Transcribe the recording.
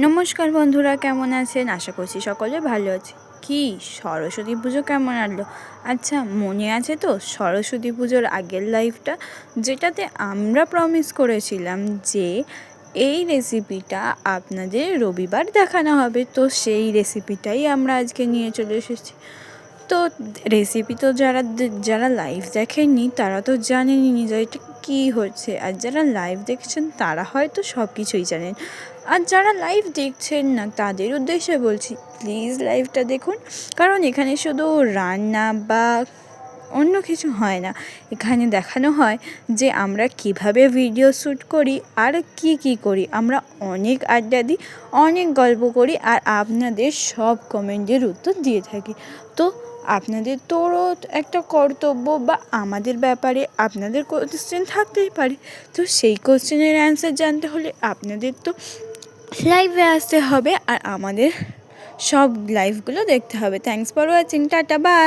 নমস্কার বন্ধুরা, কেমন আছেন? আশা করছি সকলে ভালো আছে। কি সরস্বতী পুজো কেমন আনলো? আচ্ছা, মনে আছে তো সরস্বতী পুজোর আগের লাইভটা, যেটাতে আমরা প্রমিস করেছিলাম যে এই রেসিপিটা আপনাদের রবিবার দেখানো হবে। তো সেই রেসিপিটাই আমরা আজকে নিয়ে চলে এসেছি। তো রেসিপি তো যারা লাইভ দেখেননি তারা তো জানেনই যে এটা কী হচ্ছে, আর যারা লাইভ দেখছেন তারা হয়তো সব কিছুই জানেন। আর যারা লাইভ দেখছেন না তাদের উদ্দেশ্যে বলছি, প্লিজ লাইভটা দেখুন, কারণ এখানে শুধু রান্না বা অন্য কিছু হয় না। এখানে দেখানো হয় যে আমরা কিভাবে ভিডিও শ্যুট করি আর কি করি। আমরা অনেক আড্ডা দিই, অনেক গল্প করি, আর আপনাদের সব কমেন্টের উত্তর দিয়ে থাকি। তো আপনাদের তোরও একটা কর্তব্য বা আমাদের ব্যাপারে আপনাদের কোয়েশ্চেন থাকতেই পারে। তো সেই কোয়েশ্চেনের অ্যান্সার জানতে হলে আপনাদের তো লাইভে আসতে হবে আর আমাদের সব লাইভগুলো দেখতে হবে। Thanks for watching, tata, by.